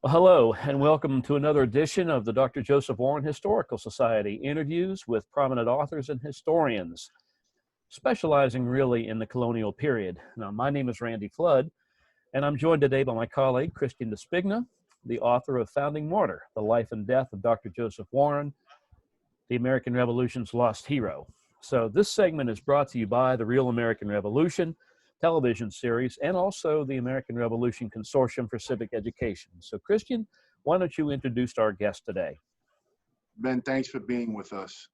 Well, hello, and welcome to another edition of the Dr. Joseph Warren Historical Society, interviews with prominent authors and historians, specializing really in the colonial period. Now, my name is Randy Flood, and I'm joined today by my colleague, Christian DeSpigna, the author of Founding Martyr, The Life and Death of Dr. Joseph Warren, the American Revolution's Lost Hero. So this segment is brought to you by the Real American Revolution television series and also the American Revolution Consortium for Civic Education. So Christian, why don't you introduce our guest today? Ben, thanks for being with us.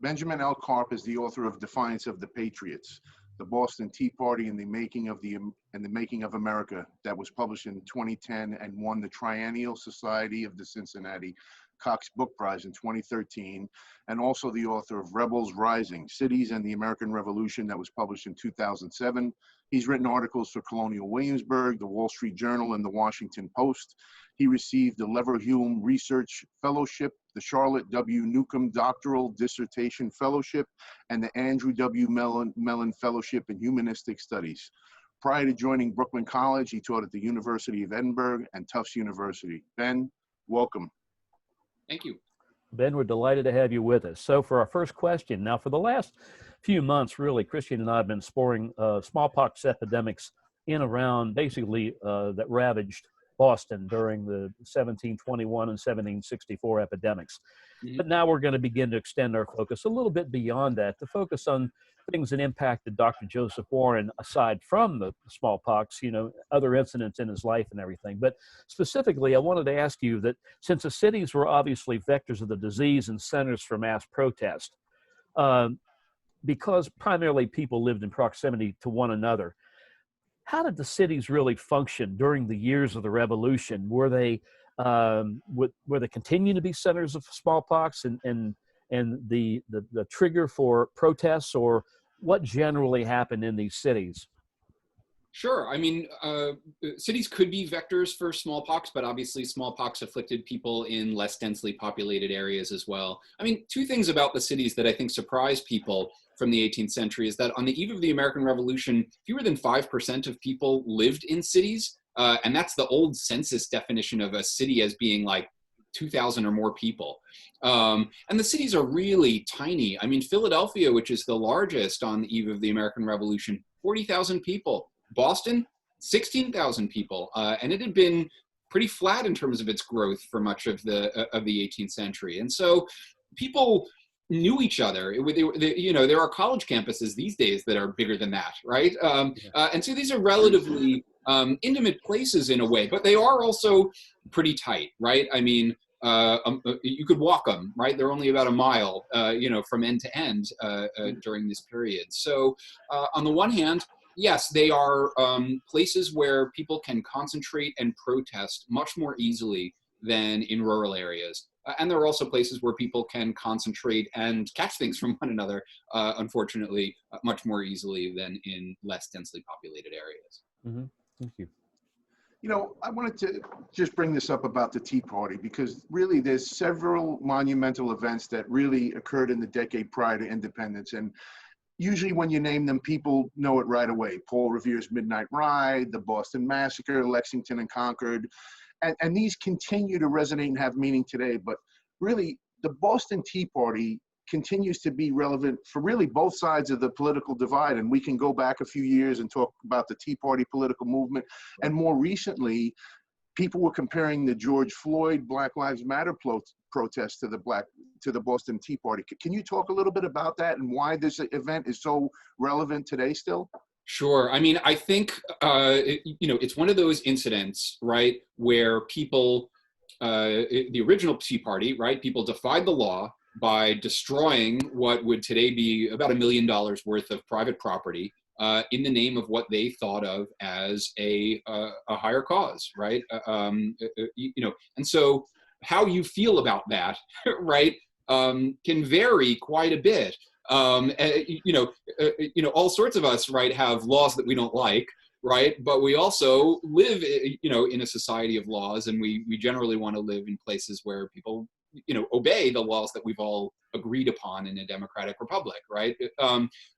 Benjamin L. Carp is the author of Defiance of the Patriots, the Boston Tea Party and the Making of America, that was published in 2010 and won the Triennial Society of the Cincinnati Cox Book Prize in 2013, and also the author of Rebels Rising, Cities and the American Revolution, that was published in 2007. He's written articles for Colonial Williamsburg, the Wall Street Journal, and the Washington Post. He received the Leverhulme Research Fellowship, the Charlotte W. Newcomb Doctoral Dissertation Fellowship, and the Andrew W. Mellon Fellowship in Humanistic Studies. Prior to joining Brooklyn College, he taught at the University of Edinburgh and Tufts University. Ben, welcome. Thank you. Ben, we're delighted to have you with us. So for our first question, now for the last few months, really, Christian and I have been exploring smallpox epidemics in around basically that ravaged Boston during the 1721 and 1764 epidemics. Mm-hmm. But now we're going to begin to extend our focus a little bit beyond that to focus on things that impacted Dr. Joseph Warren aside from the smallpox, other incidents in his life and everything. But specifically, I wanted to ask you that since the cities were obviously vectors of the disease and centers for mass protest, because primarily people lived in proximity to one another, how did the cities really function during the years of the revolution? Were they continuing to be centers of smallpox and the trigger for protests, or what generally happened in these cities? Sure. I mean, cities could be vectors for smallpox, but obviously smallpox afflicted people in less densely populated areas as well. I mean, two things about the cities that I think surprise people from the 18th century is that on the eve of the American Revolution, fewer than 5% of people lived in cities. And that's the old census definition of a city as being like 2,000 or more people. And the cities are really tiny. I mean, Philadelphia, which is the largest on the eve of the American Revolution, 40,000 people. Boston, 16,000 people. And it had been pretty flat in terms of its growth for much of the 18th century. And so people knew each other. There are college campuses these days that are bigger than that, right? And so these are relatively intimate places in a way, but they are also pretty tight, right? I mean, you could walk them, right? They're only about a mile, from end to end during this period. So on the one hand, yes, they are places where people can concentrate and protest much more easily than in rural areas. And there are also places where people can concentrate and catch things from one another, unfortunately, much more easily than in less densely populated areas. Mm-hmm. Thank you. I wanted to just bring this up about the Tea Party, because really there's several monumental events that really occurred in the decade prior to independence. And usually when you name them, people know it right away. Paul Revere's Midnight Ride, the Boston Massacre, Lexington and Concord. And these continue to resonate and have meaning today. But really, the Boston Tea Party continues to be relevant for really both sides of the political divide. And we can go back a few years and talk about the Tea Party political movement. And more recently, people were comparing the George Floyd Black Lives Matter protest to the Boston Tea Party. Can you talk a little bit about that and why this event is so relevant today still? Sure. I mean, I think, it's one of those incidents, right, where people, the original Tea Party, right, people defied the law by destroying what would today be about $1 million worth of private property in the name of what they thought of as a higher cause, right? And so how you feel about that, right, can vary quite a bit. All sorts of us, right, have laws that we don't like, right? But we also live, in a society of laws, and we generally want to live in places where people, obey the laws that we've all agreed upon in a democratic republic, right?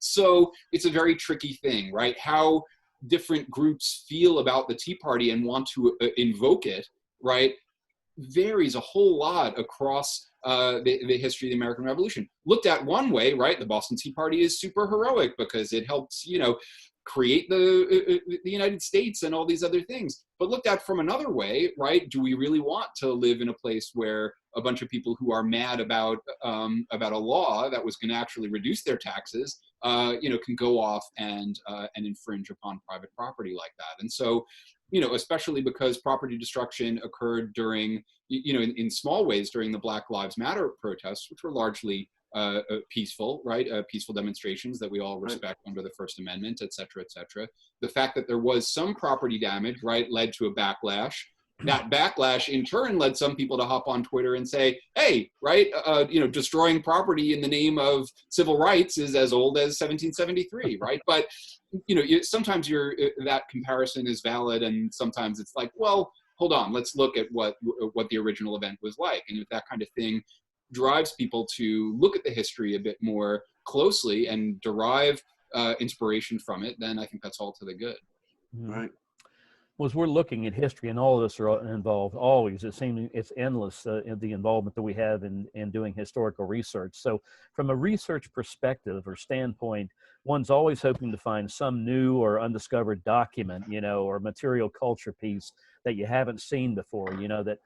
So it's a very tricky thing, right? How different groups feel about the Tea Party and want to invoke it right, varies a whole lot across the history of the American Revolution. Looked at one way, right, the Boston Tea Party is super heroic because it helped, create the United States and all these other things. But looked at from another way, right, do we really want to live in a place where a bunch of people who are mad about a law that was going to actually reduce their taxes, can go off and infringe upon private property like that? And so, especially because property destruction occurred during, in small ways during the Black Lives Matter protests, which were largely peaceful, right? Peaceful demonstrations that we all respect under the First Amendment, et cetera, et cetera. The fact that there was some property damage, right, led to a backlash. That backlash in turn led some people to hop on Twitter and say, hey, right, destroying property in the name of civil rights is as old as 1773, right? But, sometimes that comparison is valid, and sometimes it's like, well, hold on, let's look at what the original event was like. And if that kind of thing drives people to look at the history a bit more closely and derive inspiration from it, then I think that's all to the good. Right. Well, as we're looking at history, and all of us are involved always, it seems it's endless, the involvement that we have in doing historical research. So from a research perspective or standpoint, one's always hoping to find some new or undiscovered document, or material culture piece that you haven't seen before, that.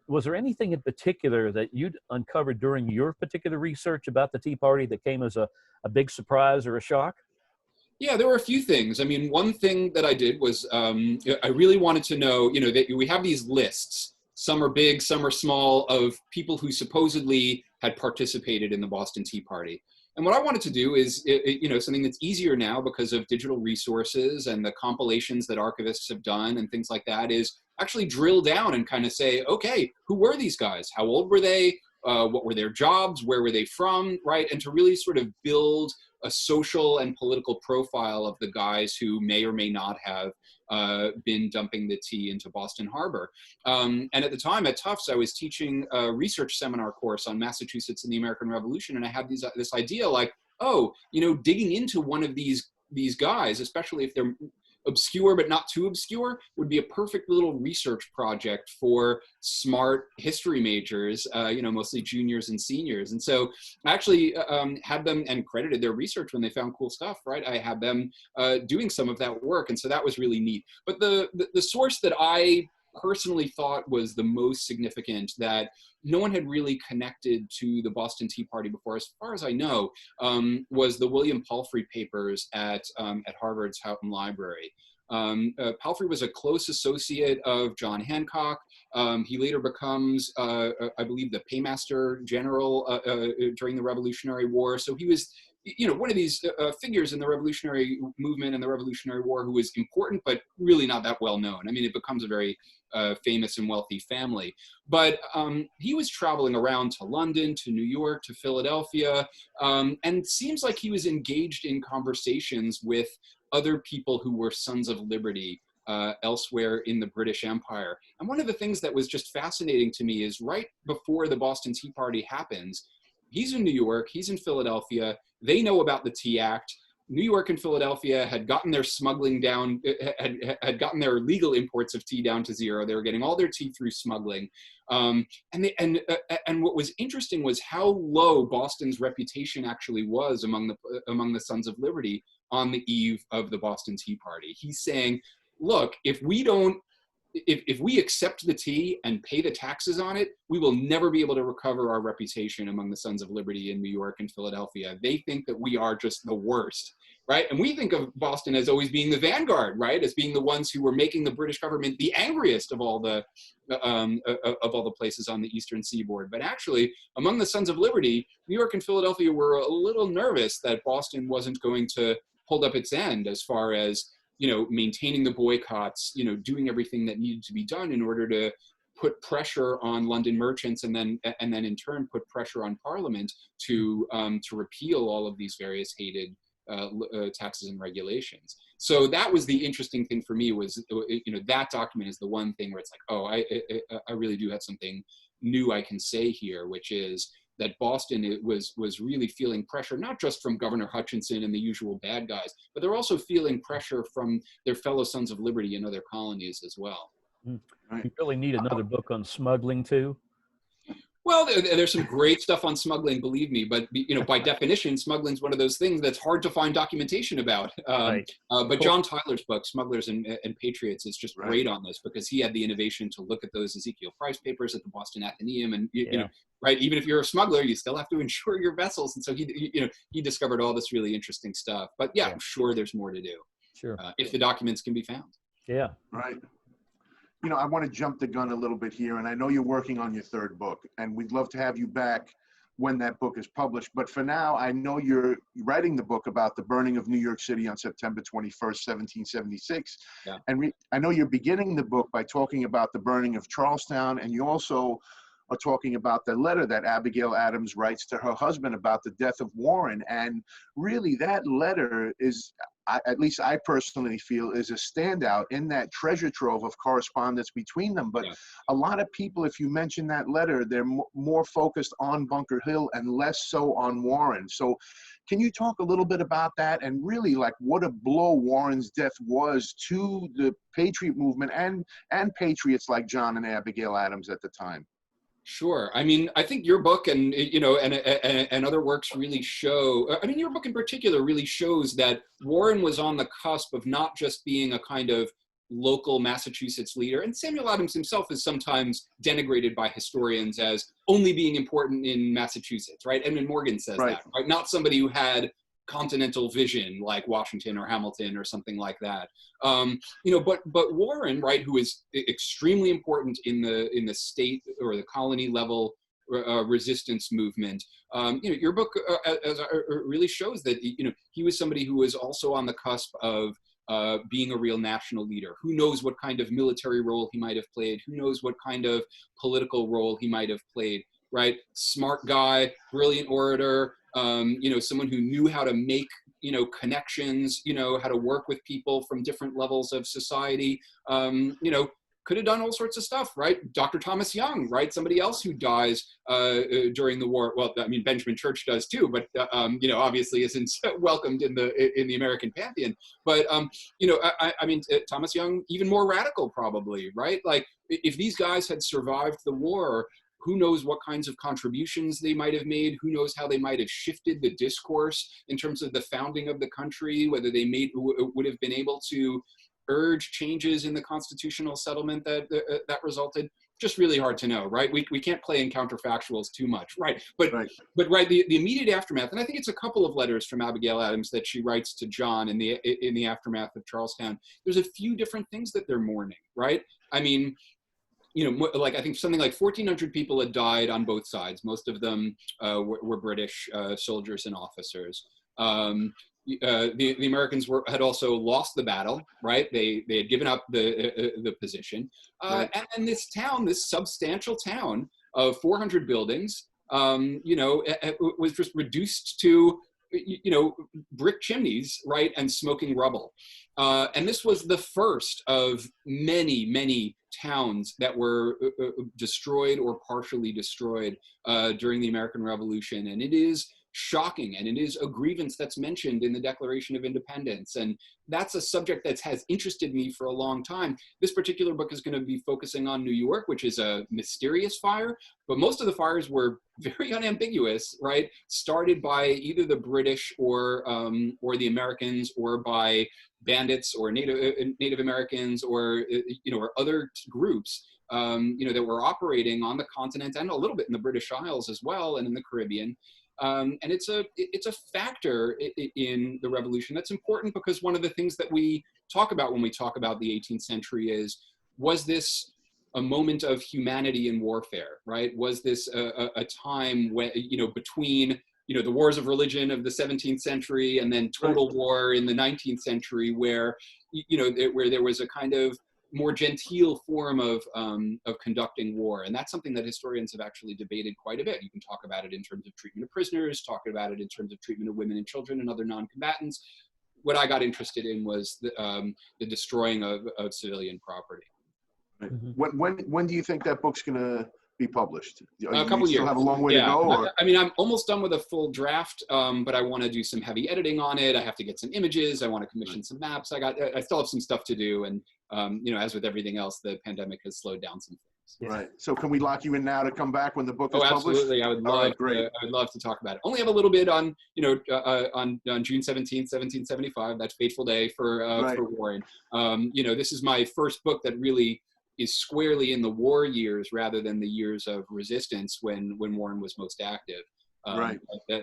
Was there anything in particular that you'd uncovered during your particular research about the Tea Party that came as a big surprise or a shock? Yeah, there were a few things. I mean, one thing that I did was I really wanted to know, that we have these lists. Some are big, some are small, of people who supposedly had participated in the Boston Tea Party. And what I wanted to do is, something that's easier now because of digital resources and the compilations that archivists have done and things like that, is actually drill down and kind of say, okay, who were these guys? How old were they? What were their jobs? Where were they from? Right? And to really sort of build a social and political profile of the guys who may or may not have been dumping the tea into Boston Harbor. And at the time at Tufts, I was teaching a research seminar course on Massachusetts and the American Revolution. And I had this idea like, digging into one of these guys, especially if they're obscure but not too obscure, would be a perfect little research project for smart history majors, mostly juniors and seniors. And so I actually had them, and credited their research when they found cool stuff, right? I had them doing some of that work. And so that was really neat. But the source that I personally thought was the most significant, that no one had really connected to the Boston Tea Party before, as far as I know, was the William Palfrey papers at Harvard's Houghton Library. Palfrey was a close associate of John Hancock. He later becomes, I believe, the paymaster general during the Revolutionary War. So he was, one of these figures in the Revolutionary movement and the Revolutionary War who was important, but really not that well known. I mean, it becomes a very famous and wealthy family. But he was traveling around to London, to New York, to Philadelphia, and seems like he was engaged in conversations with other people who were Sons of Liberty elsewhere in the British Empire. And one of the things that was just fascinating to me is right before the Boston Tea Party happens, he's in New York, he's in Philadelphia, they know about the Tea Act. New York and Philadelphia had gotten their smuggling down, had gotten their legal imports of tea down to zero. They were getting all their tea through smuggling. And what was interesting was how low Boston's reputation actually was among the Sons of Liberty on the eve of the Boston Tea Party. He's saying, look, if we accept the tea and pay the taxes on it, we will never be able to recover our reputation among the Sons of Liberty in New York and Philadelphia. They think that we are just the worst, right? And we think of Boston as always being the vanguard, right? As being the ones who were making the British government the angriest of all the places on the Eastern Seaboard. But actually, among the Sons of Liberty, New York and Philadelphia were a little nervous that Boston wasn't going to hold up its end as far as maintaining the boycotts, doing everything that needed to be done in order to put pressure on London merchants, and then in turn put pressure on Parliament to repeal all of these various hated taxes and regulations. So that was the interesting thing for me, was that document is the one thing where it's like, oh, I really do have something new I can say here, which is that Boston was really feeling pressure, not just from Governor Hutchinson and the usual bad guys, but they're also feeling pressure from their fellow Sons of Liberty in other colonies as well. Mm. Right. You really need another book on smuggling too. Well, there's some great stuff on smuggling, believe me, but by definition, smuggling is one of those things that's hard to find documentation about. Right. But John Tyler's book, Smugglers and Patriots, is just Right. great on this because he had the innovation to look at those Ezekiel Price papers at the Boston Athenaeum, and you know, right, even if you're a smuggler, you still have to insure your vessels, and so he discovered all this really interesting stuff. But yeah, I'm sure there's more to do. Sure. If the documents can be found. Yeah. Right. You know, I want to jump the gun a little bit here, and I know you're working on your third book, and we'd love to have you back when that book is published. But for now, I know you're writing the book about the burning of New York City on September 21st, 1776. Yeah. And I know you're beginning the book by talking about the burning of Charlestown, and you also are talking about the letter that Abigail Adams writes to her husband about the death of Warren. And really, that letter is, at least I personally feel, is a standout in that treasure trove of correspondence between them. But a lot of people, if you mention that letter, they're more focused on Bunker Hill and less so on Warren. So can you talk a little bit about that, and really like what a blow Warren's death was to the Patriot movement and patriots like John and Abigail Adams at the time? Sure. I mean, I think your book and and other works really show. I mean, your book in particular really shows that Warren was on the cusp of not just being a kind of local Massachusetts leader, and Samuel Adams himself is sometimes denigrated by historians as only being important in Massachusetts, right? Edmund Morgan says that, right? Not somebody who had continental vision like Washington or Hamilton or something like that. But Warren, right, who is extremely important in the state or the colony level resistance movement. Your book really shows that he was somebody who was also on the cusp of being a real national leader. Who knows what kind of military role he might have played? Who knows what kind of political role he might have played? Right, smart guy, brilliant orator. Someone who knew how to make, connections, how to work with people from different levels of society, could have done all sorts of stuff, right? Dr. Thomas Young, right? Somebody else who dies during the war. Well, I mean, Benjamin Church does too, but, obviously isn't welcomed in the American pantheon. But, Thomas Young, even more radical probably, right? Like if these guys had survived the war, who knows what kinds of contributions they might have made? Who knows how they might have shifted the discourse in terms of the founding of the country, whether they would have been able to urge changes in the constitutional settlement that resulted? Just really hard to know, right? We can't play in counterfactuals too much, right? But the immediate aftermath, and I think it's a couple of letters from Abigail Adams that she writes to John in the aftermath of Charlestown. There's a few different things that they're mourning, right? I mean, like I think something like 1,400 people had died on both sides. Most of them were British soldiers and officers. The Americans had also lost the battle, right? They had given up the position. And this substantial town of 400 buildings, was just reduced to brick chimneys, right, and smoking rubble. And this was the first of many, many towns that were destroyed or partially destroyed during the American Revolution. And it is shocking, and it is a grievance that's mentioned in the Declaration of Independence. And that's a subject that has interested me for a long time. This particular book is going to be focusing on New York, which is a mysterious fire, but most of the fires were very unambiguous, right? Started by either the British or the Americans, or by bandits or Native Americans, or other groups that were operating on the continent and a little bit in the British Isles as well, and in the Caribbean. And it's a factor in the revolution that's important, because one of the things that we talk about when we talk about the 18th century was this a moment of humanity in warfare, right? Was this a time when, between, the wars of religion of the 17th century and then total war in the 19th century, where there was a kind of more genteel form of conducting war. And that's something that historians have actually debated quite a bit. You can talk about it in terms of treatment of prisoners, talk about it in terms of treatment of women and children and other non-combatants. What I got interested in was the destroying of civilian property. Right. When do you think that book's going to be published? A couple you still years. have a long way to go? Or? I mean, I'm almost done with a full draft, but I want to do some heavy editing on it. I have to get some images. I want to commission some maps. I still have some stuff to do. And, you know, as with everything else, the pandemic has slowed down some things. Yeah. Right. So can we lock you in now to come back when the book is published? Absolutely. I would love. I would love to talk about it. Only have a little bit on, you know, on June 17th, 1775. That fateful day for Warren. You know, this is my first book that really is squarely in the war years rather than the years of resistance when Warren was most active.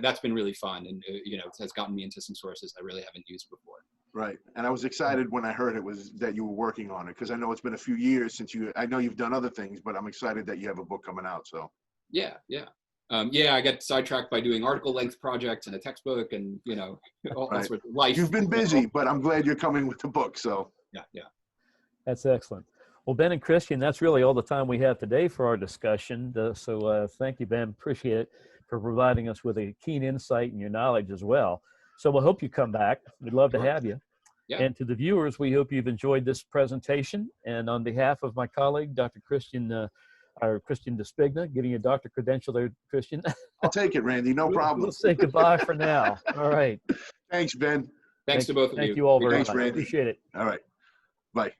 That's been really fun, and you know, it has gotten me into some sources I really haven't used before. Right, and I was excited when I heard that you were working on it, because I know it's been a few years since I know you've done other things, but I'm excited that you have a book coming out. So yeah. I got sidetracked by doing article length projects and a textbook, and you know, all sorts of life. You've been busy, but I'm glad you're coming with the book. So yeah. That's excellent. Well, Ben and Christian, that's really all the time we have today for our discussion. So thank you, Ben. Appreciate it for providing us with a keen insight and your knowledge as well. So we'll hope you come back. We'd love to have you. Yeah. And to the viewers, we hope you've enjoyed this presentation. And on behalf of my colleague, Dr. Christian Despigna, giving you a doctor credential there, Christian. I'll take it, Randy. No problem. We'll say goodbye for now. All right. Thanks, Ben. Thanks to both of you. Thank you all very much. Randy. Appreciate it. All right. Bye.